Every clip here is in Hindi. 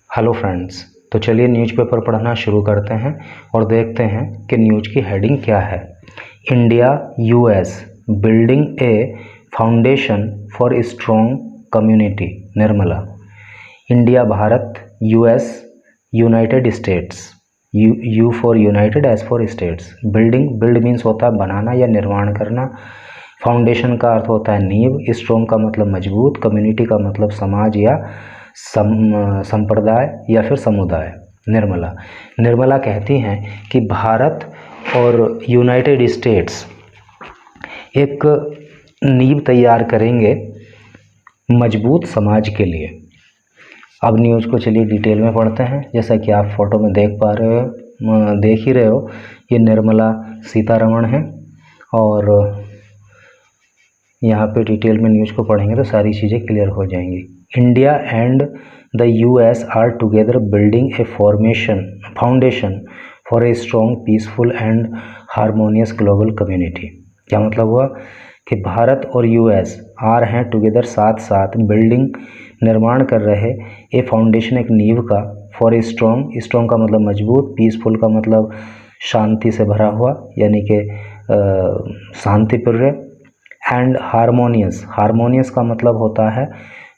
हेलो फ्रेंड्स, तो चलिए न्यूज़पेपर पढ़ना शुरू करते हैं और देखते हैं कि न्यूज़ की हेडिंग क्या है। India US building a foundation for strong community. Nirmala. India Bharat, US United states, you for United, S for states. Build means होता है बनाना या निर्माण करना। फाउंडेशन का अर्थ होता है नींव। स्ट्रॉन्ग का मतलब मजबूत। कम्युनिटी का मतलब समाज या संप्रदाय या फिर समुदाय। निर्मला कहती हैं कि भारत और यूनाइटेड स्टेट्स एक नींव तैयार करेंगे मजबूत समाज के लिए। अब न्यूज़ को चलिए डिटेल में पढ़ते हैं। जैसा कि आप फोटो में देख ही रहे हो, ये निर्मला सीतारमण है और यहाँ पे डिटेल में न्यूज़ को पढ़ेंगे तो सारी चीज़ें क्लियर हो जाएंगी। India and the US are together building a foundation for a strong, peaceful and harmonious global community. क्या मतलब हुआ कि भारत और यूएस आर हैं टुगेदर, साथ साथ, बिल्डिंग निर्माण कर रहे, ए फाउंडेशन एक नींव का, फॉर ए स्ट्रॉन्ग का मतलब मजबूत, पीसफुल का मतलब शांति से भरा हुआ यानी कि शांतिप्रिय, एंड हारमोनियस का मतलब होता है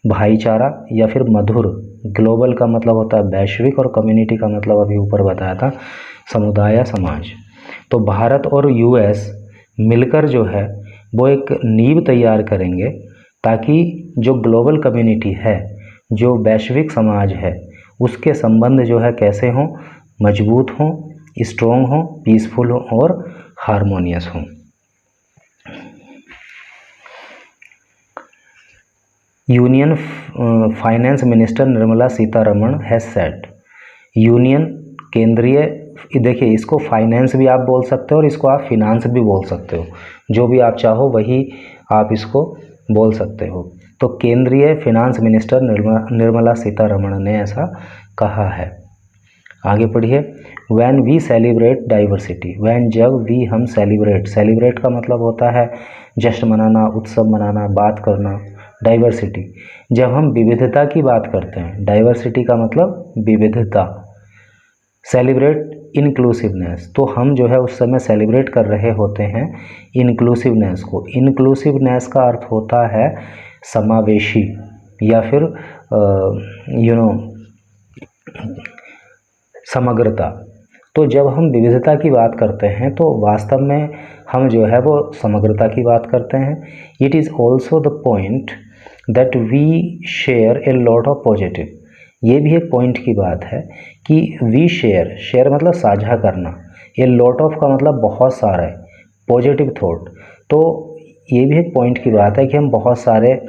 भाईचारा या फिर मधुर। ग्लोबल का मतलब होता है वैश्विक और कम्युनिटी का मतलब अभी ऊपर बताया था समुदाय या समाज। तो भारत और यूएस मिलकर जो है वो एक नींव तैयार करेंगे ताकि जो ग्लोबल कम्युनिटी है, जो वैश्विक समाज है, उसके संबंध जो है कैसे हों, मजबूत हों, स्ट्रॉन्ग हों, पीसफुल हों और हारमोनियस हों। Union finance minister Nirmala Sitharaman has said. Union केंद्रीय, देखिए इसको फाइनेंस भी आप बोल सकते हो और इसको आप फिनांस भी बोल सकते हो, जो भी आप चाहो वही आप इसको बोल सकते हो। तो केंद्रीय फिनांस मिनिस्टर निर्मला सीतारमण ने ऐसा कहा है। आगे पढ़िए। When we celebrate diversity, when जब वी हम सेलिब्रेट का मतलब होता है जश्न मनाना, उत्सव मनाना, बात करना। डाइवर्सिटी, जब हम विविधता की बात करते हैं, डाइवर्सिटी का मतलब विविधता। सेलिब्रेट इंक्लूसिवनेस, तो हम जो है उस समय सेलिब्रेट कर रहे होते हैं इंक्लूसिवनेस को। इंक्लूसिवनेस का अर्थ होता है समावेशी या फिर समग्रता। तो जब हम विविधता की बात करते हैं तो वास्तव में हम जो है वो समग्रता की बात करते हैं। It is also the point that we share a lot of positive, ये भी एक पॉइंट की बात है कि वी शेयर मतलब साझा करना, ए लॉट ऑफ का मतलब बहुत सारे, पॉजिटिव थॉट, तो ये भी एक पॉइंट की बात है कि हम बहुत सारे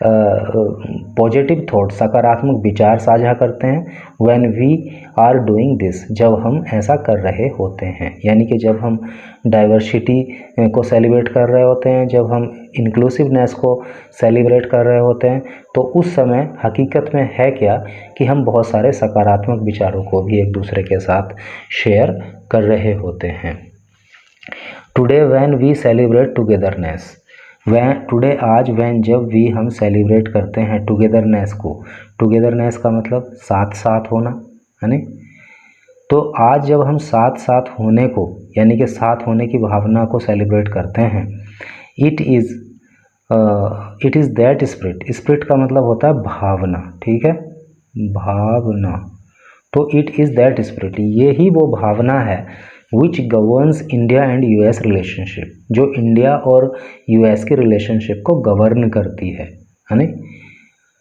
पॉजिटिव थॉट, सकारात्मक विचार साझा करते हैं। When we are doing this, जब हम ऐसा कर रहे होते हैं, यानी कि जब हम डाइवर्सिटी को सेलिब्रेट कर रहे होते हैं, जब हम इंक्लूसिवनेस को सेलिब्रेट कर रहे होते हैं, तो उस समय हकीकत में है क्या कि हम बहुत सारे सकारात्मक विचारों को भी एक दूसरे के साथ शेयर कर रहे होते हैं। Today when we celebrate togetherness, today आज, व्हेन जब वी हम सेलिब्रेट करते हैं टुगेदरनेस को। टुगेदरनेस का मतलब साथ साथ होना है ना। तो आज जब हम साथ साथ होने को यानी कि साथ होने की भावना को सेलिब्रेट करते हैं, इट इज़ दैट स्पिरिट का मतलब होता है भावना, ठीक है, भावना। तो इट इज़ दैट स्पिरिट, ये ही वो भावना है which governs India and US relationship, जो इंडिया और यूएस के रिलेशनशिप को गवर्न करती है ना,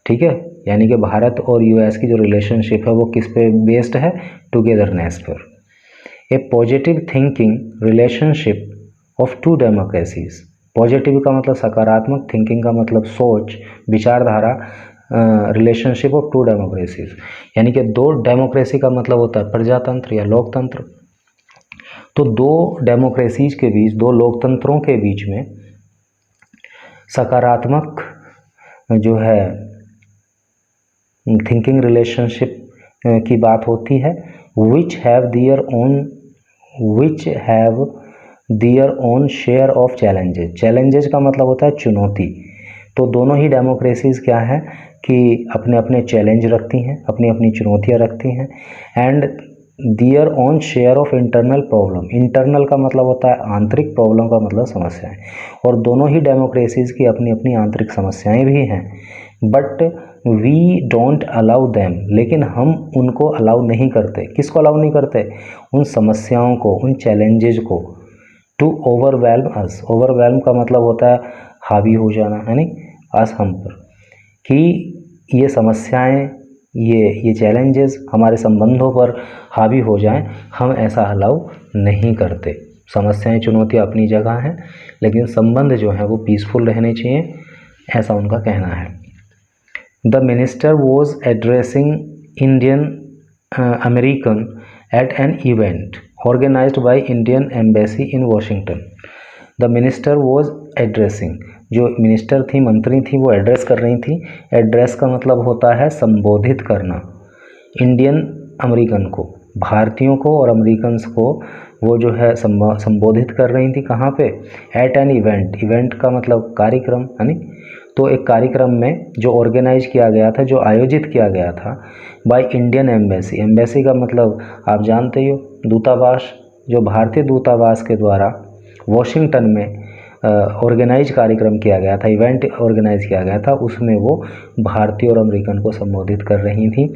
ठीक है। यानी कि भारत और यूएस की जो रिलेशनशिप है वो किस पे बेस्ड है, टुगेदरनेस पर। A positive thinking relationship of two democracies, positive का मतलब सकारात्मक, थिंकिंग का मतलब सोच, विचारधारा, रिलेशनशिप ऑफ टू डेमोक्रेसीज, यानी कि दो डेमोक्रेसी का मतलब होता है प्रजातंत्र या लोकतंत्र। तो दो डेमोक्रेसीज के बीच, दो लोकतंत्रों के बीच में सकारात्मक जो है थिंकिंग रिलेशनशिप की बात होती है। Which have their own share of challenges, challenges का मतलब होता है चुनौती। तो दोनों ही डेमोक्रेसीज क्या है, कि अपने अपने चैलेंज रखती हैं, अपनी अपनी चुनौतियाँ रखती हैं, and their own share of internal problem. Internal का मतलब होता है आंतरिक, प्रॉब्लम का मतलब समस्याएं, और दोनों ही डेमोक्रेसीज़ की अपनी अपनी आंतरिक समस्याएं भी हैं। But we don't allow them, लेकिन हम उनको अलाउ नहीं करते। किसको अलाउ नहीं करते? उन समस्याओं को, उन चैलेंजेज को, टू ओवरवेल्म अस। ओवरवेल्म का मतलब होता है हावी हो जाना, है नहीं, अस हम पर, कि ये समस्याएं, ये चैलेंजेस हमारे संबंधों पर हावी हो जाएं, हम ऐसा अलाउ नहीं करते। समस्याएं, चुनौतियां अपनी जगह हैं, लेकिन संबंध जो हैं वो पीसफुल रहने चाहिए, ऐसा उनका कहना है। The minister was addressing Indian American at an event organised by Indian embassy in Washington. The minister was addressing, जो मिनिस्टर थी, मंत्री थी, वो एड्रेस कर रही थी। एड्रेस का मतलब होता है संबोधित करना। इंडियन अमेरिकन को, भारतीयों को और अमेरिकन्स को वो जो है संबोधित कर रही थी। कहाँ पे? Eight an event. इवेंट का मतलब कार्यक्रम, है नहीं। तो एक कार्यक्रम में जो ऑर्गेनाइज किया गया था, जो आयोजित किया गया था बाय इंडियन एम्बेसी। एम्बेसी का मतलब आप जानते ही हो, दूतावास। जो भारतीय दूतावास के द्वारा वॉशिंगटन में ऑर्गेनाइज कार्यक्रम किया गया था, इवेंट ऑर्गेनाइज किया गया था, उसमें वो भारतीय और अमेरिकन को संबोधित कर रही थी,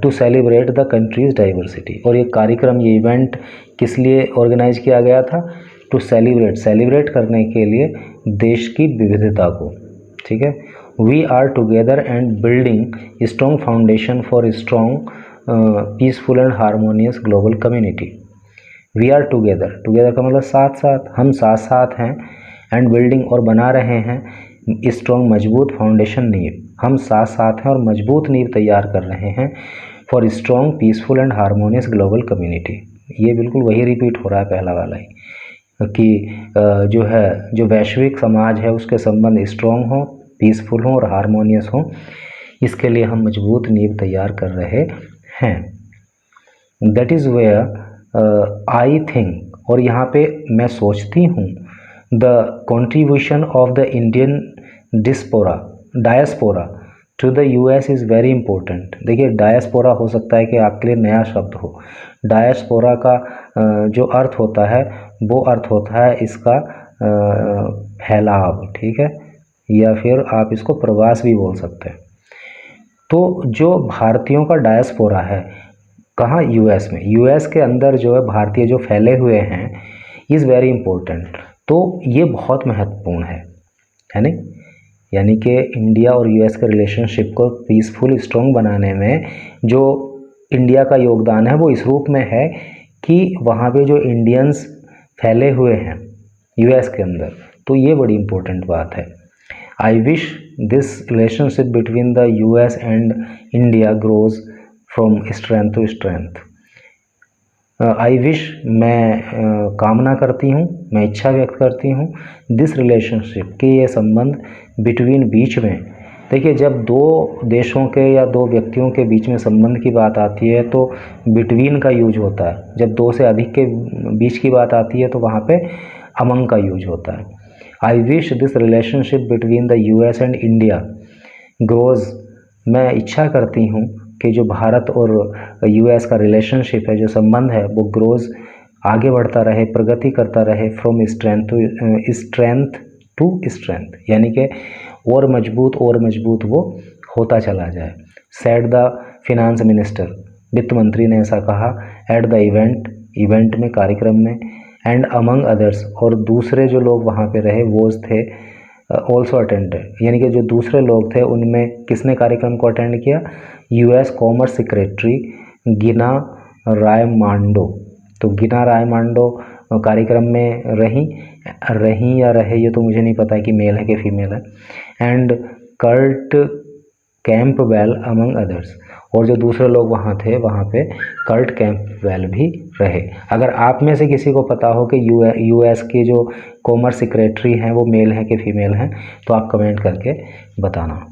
to celebrate the country's diversity. और ये कार्यक्रम, ये इवेंट किस लिए ऑर्गेनाइज किया गया था? टू सेलिब्रेट करने के लिए देश की विविधता को, ठीक है। We are together and building strong foundation for strong peaceful and harmonious global community. We are together, together का मतलब साथ साथ, हम साथ साथ हैं, एंड बिल्डिंग और बना रहे हैं, स्ट्रॉन्ग मजबूत, फाउंडेशन नींव, हम साथ साथ हैं और मजबूत नींव तैयार कर रहे हैं, for strong peaceful and harmonious global community. ये बिल्कुल वही रिपीट हो रहा है पहला वाला ही, कि जो है, जो वैश्विक समाज है उसके संबंध स्ट्रॉन्ग हो, पीसफुल हो और हारमोनियस हो, इसके लिए हम मजबूत नींव तैयार कर रहे हैं। That is where I think, और यहाँ पे मैं सोचती हूँ, the contribution of the Indian diaspora to the US is very important. देखिए, डायस्पोरा हो सकता है कि आपके लिए नया शब्द हो। डायस्पोरा का जो अर्थ होता है, वो अर्थ होता है इसका फैलाव, ठीक है, या फिर आप इसको प्रवास भी बोल सकते हैं। तो जो भारतीयों का डायस्पोरा है, कहाँ? यूएस में। यूएस के अंदर जो है भारतीय जो फैले हुए हैं, इज़ वेरी इंपॉर्टेंट। तो ये बहुत महत्वपूर्ण है नहीं। यानी कि इंडिया और यूएस के रिलेशनशिप को पीसफुल, स्ट्रॉन्ग बनाने में जो इंडिया का योगदान है वो इस रूप में है कि वहाँ पे जो इंडियंस फैले हुए हैं यूएस के अंदर, तो ये बड़ी इंपॉर्टेंट बात है। I wish this relationship between the US and India grows from strength to strength. I wish, मैं कामना करती हूँ, मैं इच्छा व्यक्त करती हूँ, दिस रिलेशनशिप, कि ये संबंध, बिटवीन, बीच में। देखिए, जब दो देशों के या दो व्यक्तियों के बीच में संबंध की बात आती है तो बिटवीन का यूज होता है। जब दो से अधिक के बीच की बात आती है तो वहाँ पे अमंग का यूज होता है। I wish this relationship between the US and India grows, मैं इच्छा करती हूँ कि जो भारत और यूएस का रिलेशनशिप है, जो संबंध है, वो ग्रोज, आगे बढ़ता रहे, प्रगति करता रहे, फ्रॉम स्ट्रेंथ टू स्ट्रेंथ, यानी कि और मजबूत वो होता चला जाए। सेड द फिनांस मिनिस्टर, वित्त मंत्री ने ऐसा कहा, एट द इवेंट में, कार्यक्रम में, एंड अमंग अदर्स, और दूसरे जो लोग वहाँ पे रहे वो थे ऑल्सो अटेंडेड, यानी कि जो दूसरे लोग थे उनमें किसने कार्यक्रम को अटेंड किया? यूएस कॉमर्स सेक्रेटरी गिना रायमांडो। तो गिना रायमांडो कार्यक्रम में रही या रहे, ये तो मुझे नहीं पता है कि मेल है कि फीमेल है। And Kurt Campbell among others, और जो दूसरे लोग वहाँ थे वहाँ पे कर्ट कैंपबेल भी रहे। अगर आप में से किसी को पता हो कि यूएस के जो कॉमर्स सेक्रेटरी हैं वो मेल हैं कि फीमेल हैं, तो आप कमेंट करके बताना।